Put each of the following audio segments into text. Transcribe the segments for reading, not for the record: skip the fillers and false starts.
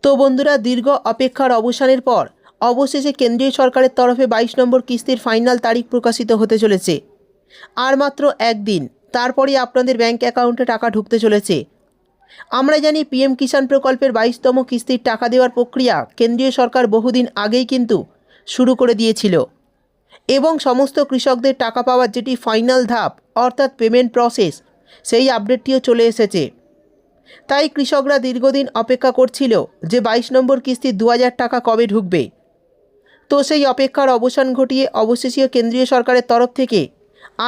তো বন্ধুরা, দীর্ঘ অপেক্ষার অবসানের পর অবশেষে কেন্দ্রীয় সরকারের তরফে 22 নম্বর কিস্তির ফাইনাল তারিখ প্রকাশিত হতে চলেছে। আর মাত্র একদিন, তারপরই আপনাদের ব্যাংক অ্যাকাউন্টে টাকা ঢুকতে চলেছে। আমরা জানি পিএম কিষাণ প্রকল্পের 22তম কিস্তির টাকা দেওয়ার প্রক্রিয়া কেন্দ্রীয় সরকার বহুদিন আগেই কিন্তু শুরু করে দিয়েছিল এবং সমস্ত কৃষকদের টাকা পাওয়ার যেটি ফাইনাল ধাপ অর্থাৎ পেমেন্ট প্রসেস, সেই আপডেটটিও চলে এসেছে। তাই কৃষকরা দীর্ঘদিন অপেক্ষা করছিল যে 22 নম্বর কিস্তির 2000 টাকা কবে ঢুকবে। তো সেই অপেক্ষার অবসান ঘটিয়ে অবশেষে কেন্দ্রীয় সরকারের তরফ থেকে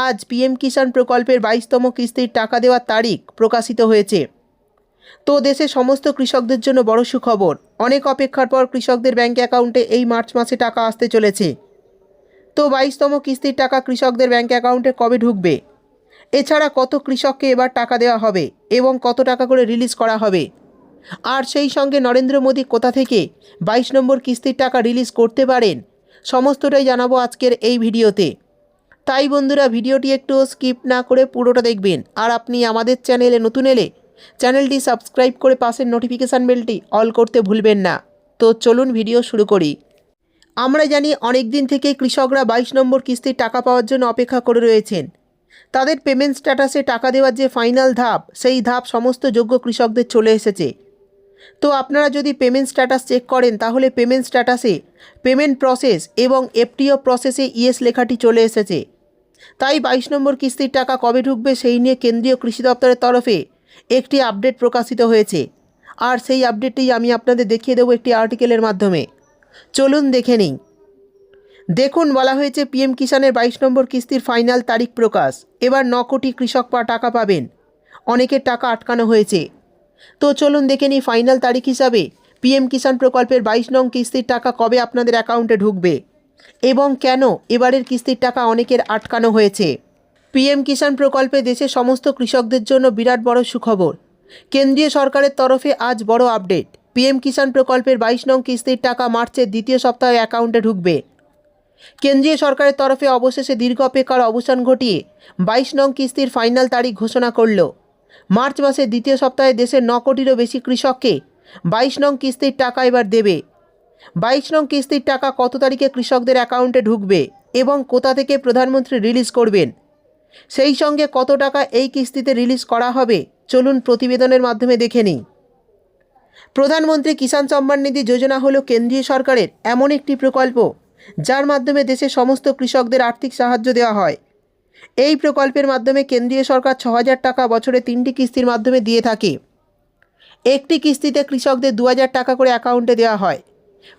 আজ পিএম কিষাণ প্রকল্পের 22তম কিস্তির টাকা দেওয়ার তারিখ প্রকাশিত হয়েছে। তো দেশের সমস্ত কৃষকদের জন্য বড় সুখবর, অনেক অপেক্ষার পর কৃষকদের ব্যাংক অ্যাকাউন্টে এই মার্চ মাসে টাকা আসতে চলেছে। তো 22তম কিস্তির টাকা কৃষকদের ব্যাংক অ্যাকাউন্টে কবে ঢুকবে, এছাড়া কত কৃষককে এবার টাকা দেওয়া হবে এবং কত টাকা করে রিলিজ করা হবে, আর সেই সঙ্গে নরেন্দ্র মোদী কোথা থেকে 22 নম্বর কিস্তির টাকা রিলিজ করতে পারেন, সমস্তটাই জানাবো আজকের এই ভিডিওতে। তাই বন্ধুরা, ভিডিওটি একটু স্কিপ না করে পুরোটা দেখবেন। আর আপনি আমাদের চ্যানেলে নতুন এলে চ্যানেলটি সাবস্ক্রাইব করে পাশের নোটিফিকেশান বেলটি অল করতে ভুলবেন না। তো চলুন ভিডিও শুরু করি। আমরা জানি অনেক দিন থেকে কৃষকরা 22 নম্বর কিস্তির টাকা পাওয়ার জন্য অপেক্ষা করে রয়েছেন। তাদের পেমেন্ট স্ট্যাটাসে টাকা দেওয়ার যে ফাইনাল ধাপ, সেই ধাপ সমস্ত যোগ্য কৃষকদের চলে এসেছে। তো আপনারা যদি পেমেন্ট স্ট্যাটাস চেক করেন, তাহলে পেমেন্ট স্ট্যাটাসে পেমেন্ট প্রসেস এবং এফটিও প্রসেসে ইয়েস লেখাটি চলে এসেছে। তাই 22 নম্বর কিস্তির টাকা কবে ঢুকবে সেই নিয়ে কেন্দ্রীয় কৃষি দপ্তরের তরফে একটি আপডেট প্রকাশিত হয়েছে। আর সেই আপডেটটি আমি আপনাদের দেখিয়ে দেবো একটি আর্টিকেলের মাধ্যমে। চলুন দেখে নিই। দেখুন, বলা হয়েছে পিএম কিষাণের 22 নম্বর কিস্তির ফাইনাল তারিখ প্রকাশ। এবার 9 কোটি কৃষক টাকা পাবেন, অনেকের টাকা আটকানো হয়েছে। তো চলুন দেখে নিই ফাইনাল তারিখ হিসাবে পিএম কিষাণ প্রকল্পের 22 নং কিস্তির টাকা কবে আপনাদের অ্যাকাউন্টে ঢুকবে এবং কেন এবারের কিস্তির টাকা অনেকের আটকানো হয়েছে। পিএম কিষাণ প্রকল্পে দেশের সমস্ত কৃষকদের জন্য বিরাট বড় সুখবর। কেন্দ্রীয় সরকারের তরফে আজ বড় আপডেট। পিএম কিষাণ প্রকল্পের 22 নং কিস্তির টাকা মার্চের দ্বিতীয় সপ্তাহে অ্যাকাউন্টে ঢুকবে। কেন্দ্রীয় সরকারের তরফে অবশেষে দীর্ঘ অপেক্ষার অবসান ঘটিয়ে 22 নং কিস্তির ফাইনাল তারিখ ঘোষণা করল। মার্চ মাসের দ্বিতীয় সপ্তাহে দেশের 9 কোটিরও বেশি কৃষককে 22 নং কিস্তির টাকা এবার দেবে। 22 নং কিস্তির টাকা কত তারিখে কৃষকদের অ্যাকাউন্টে ঢুকবে এবং কোথা থেকে প্রধানমন্ত্রী রিলিজ করবেন, সেই সঙ্গে কত টাকা এই কিস্তিতে রিলিজ করা হবে, চলুন প্রতিবেদনের মাধ্যমে দেখে নিই। প্রধানমন্ত্রী কিষাণ সম্মান নিধি যোজনা হলো কেন্দ্রীয় সরকারের এমন একটি প্রকল্প যার মাধ্যমে দেশের সমস্ত কৃষকদের আর্থিক সাহায্য দেওয়া হয়। এই প্রকল্পের মাধ্যমে কেন্দ্রীয় সরকার 6000 টাকা বছরে 3টি কিস্তির মাধ্যমে দিয়ে থাকে। একটি কিস্তিতে কৃষকদের 2000 টাকা করে অ্যাকাউন্টে দেওয়া হয়।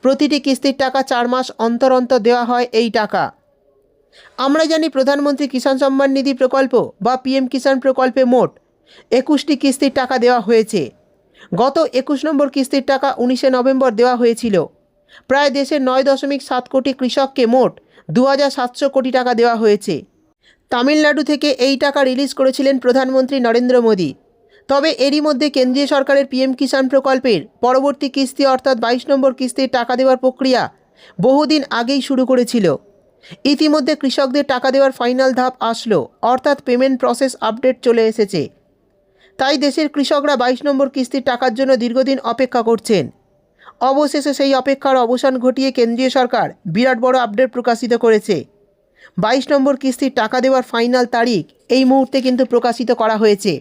প্রতিটি কিস্তির টাকা 4 মাস অন্তর অন্তর দেওয়া হয় এই টাকা। আমরা জানি প্রধানমন্ত্রী কিষাণ সম্মান নিধি প্রকল্প বা পিএম কিষাণ প্রকল্পে মোট 21টি কিস্তির টাকা দেওয়া হয়েছে। গত 21 নম্বর কিস্তির টাকা 19শে নভেম্বর দেওয়া হয়েছিল। প্রায় দেশের 9.7 কোটি কৃষককে মোট 2700 কোটি টাকা দেওয়া হয়েছে। তামিলনাড়ু থেকে এই টাকা রিলিজ করেছিলেন প্রধানমন্ত্রী নরেন্দ্র মোদী। তবে এরই মধ্যে কেন্দ্রীয় সরকারের পিএম কিষাণ প্রকল্পের পরবর্তী কিস্তি অর্থাৎ 22 নম্বর কিস্তির টাকা দেওয়ার প্রক্রিয়া বহুদিন আগেই শুরু করেছিল। ইতিমধ্যে কৃষকদের টাকা দেওয়ার ফাইনাল ধাপ আসলো, অর্থাৎ পেমেন্ট প্রসেস আপডেট চলে এসেছে। তাই দেশের কৃষকরা 22 নম্বর কিস্তির টাকার জন্য দীর্ঘদিন অপেক্ষা করছেন। অবশেষে সেই অপেক্ষার অবসান ঘটিয়ে কেন্দ্রীয় সরকার বিরাট বড় আপডেট প্রকাশিত করেছে। 22 নম্বর কিস্তির টাকা দেওয়ার ফাইনাল তারিখ এই মুহূর্তে কিন্তু প্রকাশিত করা হয়েছে।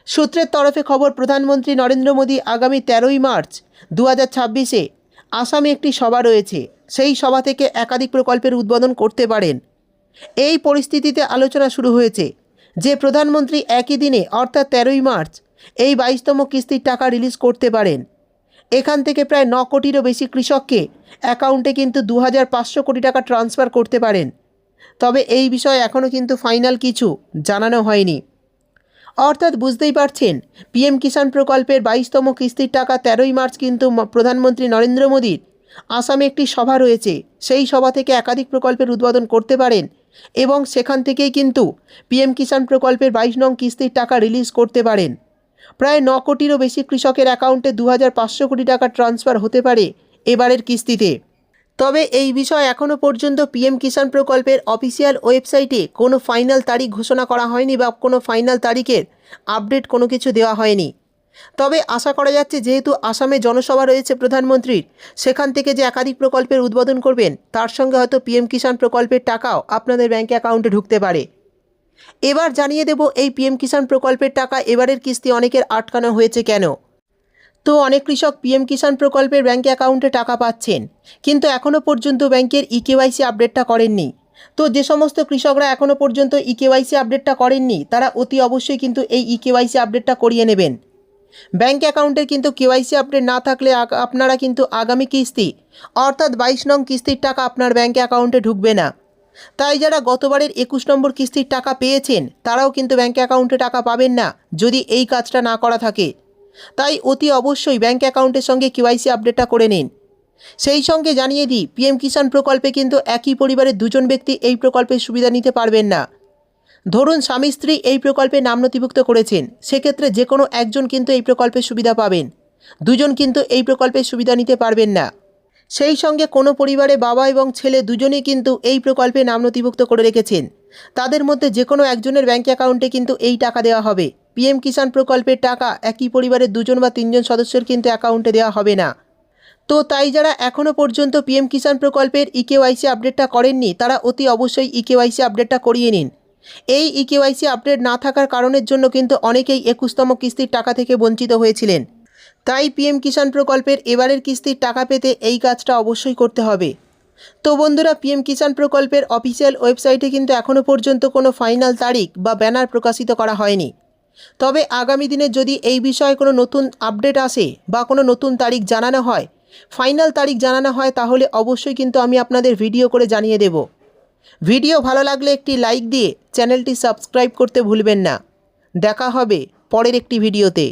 সূত্রের তরফে খবর, প্রধানমন্ত্রী নরেন্দ্র মোদী আগামী 13ই মার্চ 2026-এ আসামে একটি সভা রয়েছে। সেই সভা থেকে একাধিক প্রকল্পের উদ্বোধন করতে পারেন। এই পরিস্থিতিতে আলোচনা শুরু হয়েছে যে প্রধানমন্ত্রী একই দিনে অর্থাৎ 13ই মার্চ এই 22তম কিস্তির টাকা রিলিজ করতে পারেন। এখান থেকে প্রায় 9 কোটিরও বেশি কৃষককে অ্যাকাউন্টে কিন্তু 2500 কোটি টাকা ট্রান্সফার করতে পারেন। তবে এই বিষয়ে এখনও কিন্তু ফাইনাল কিছু জানানো হয়নি। অর্থাৎ বুঝতেই পারছেন, পিএম কিষাণ প্রকল্পের 22তম কিস্তির টাকা 13ই মার্চ কিন্তু প্রধানমন্ত্রী নরেন্দ্র মোদীর আসামে একটি সভা রয়েছে। সেই সভা থেকে একাধিক প্রকল্পের উদ্বোধন করতে পারেন এবং সেখান থেকেই কিন্তু পিএম কিষাণ প্রকল্পের 22 নং কিস্তির টাকা রিলিজ করতে পারেন। প্রায় 9 কোটিরও বেশি কৃষকের অ্যাকাউন্টে 2500 কোটি টাকা ট্রান্সফার হতে পারে এবারের কিস্তিতে। তবে এই বিষয়ে এখনও পর্যন্ত পিএম কিষাণ প্রকল্পের অফিসিয়াল ওয়েবসাইটে কোনো ফাইনাল তারিখ ঘোষণা করা হয়নি বা কোনো ফাইনাল তারিখের আপডেট কোনো কিছু দেওয়া হয়নি। তবে আশা করা যাচ্ছে যেহেতু আসামে জনসভা রয়েছে প্রধানমন্ত্রীর, সেখান থেকে যে একাধিক প্রকল্পের উদ্বোধন করবেন তার সঙ্গে হয়তো পিএম কিষাণ প্রকল্পের টাকাও আপনাদের ব্যাঙ্ক অ্যাকাউন্টে ঢুকতে পারে। এবার জানিয়ে দেব এই পিএম কিষাণ প্রকল্পের টাকা এবারের কিস্তি অনেকের আটকানো হয়েছে কেন। তো অনেক কৃষক পিএম কিষাণ প্রকল্পের ব্যাঙ্ক অ্যাকাউন্টে টাকা পাচ্ছেন, কিন্তু এখনও পর্যন্ত ব্যাংকের ইকেওয়াইসি আপডেটটা করেননি। তো যে সমস্ত কৃষকরা এখনও পর্যন্ত ইকেওয়াইসি আপডেটটা করেননি তারা অতি অবশ্যই কিন্তু এই ইকেওয়াইসি আপডেটটা করিয়ে নেবেন। ব্যাঙ্ক অ্যাকাউন্টের কিন্তু কেওয়াইসি আপডেট না থাকলে আপনারা কিন্তু আগামী কিস্তি অর্থাৎ 22 নং কিস্তির টাকা আপনার ব্যাঙ্ক অ্যাকাউন্টে ঢুকবে না। তাই যারা গতবারের 21 নম্বর কিস্তির টাকা পেয়েছেন তারাও কিন্তু ব্যাঙ্ক অ্যাকাউন্টে টাকা পাবেন না যদি এই কাজটা না করা থাকে। তাই অতি অবশ্যই ব্যাঙ্ক অ্যাকাউন্টের সঙ্গে কেওয়াইসি আপডেটটা করে নিন। সেই সঙ্গে জানিয়ে দিই, পিএম কিষাণ প্রকল্পে কিন্তু একই পরিবারের দুজন ব্যক্তি এই প্রকল্পের সুবিধা নিতে পারবেন না। ধরুন স্বামী স্ত্রী এই প্রকল্পে নাম নথিভুক্ত করেছেন, সেক্ষেত্রে যে কোনো একজন কিন্তু এই প্রকল্পের সুবিধা পাবেন, দুজন কিন্তু এই প্রকল্পের সুবিধা নিতে পারবেন না। সেই সঙ্গে কোনো পরিবারে বাবা এবং ছেলে দুজনেই কিন্তু এই প্রকল্পে নাম নথিভুক্ত করে রেখেছেন, তাদের মধ্যে যে কোনো একজনের ব্যাঙ্ক অ্যাকাউন্টে কিন্তু এই টাকা দেওয়া হবে। পিএম কিষাণ প্রকল্পের টাকা একই পরিবারের দুজন বা তিনজন সদস্যের কিন্তু অ্যাকাউন্টে দেওয়া হবে না। তো তাই যারা এখনও পর্যন্ত পিএম কিষাণ প্রকল্পের ইকেওয়াইসি আপডেটটা করেননি তারা অতি অবশ্যই ইকেওয়াইসি আপডেটটা করিয়ে নিন। এই ইকেওয়াইসি আপডেট না থাকার কারণের জন্য কিন্তু অনেকেই 21তম কিস্তির টাকা থেকে বঞ্চিত হয়েছিলেন। তাই পিএম কিষাণ প্রকল্পের এবারের কিস্তির টাকা পেতে এই কাজটা অবশ্যই করতে হবে। তো বন্ধুরা, পিএম কিষাণ প্রকল্পের অফিসিয়াল ওয়েবসাইটে কিন্তু এখনও পর্যন্ত কোনো ফাইনাল তারিখ বা ব্যানার প্রকাশিত করা হয়নি। তবে আগামী দিনে যদি এই বিষয়ে কোনো নতুন আপডেট আসে বা কোনো নতুন তারিখ জানানো হয়, ফাইনাল তারিখ জানানো হয়, তাহলে অবশ্যই কিন্তু আমি আপনাদের ভিডিও করে জানিয়ে দেব। ভিডিও ভালো লাগলে একটি লাইক দিয়ে চ্যানেলটি সাবস্ক্রাইব করতে ভুলবেন না। দেখা হবে পরের একটি ভিডিওতে।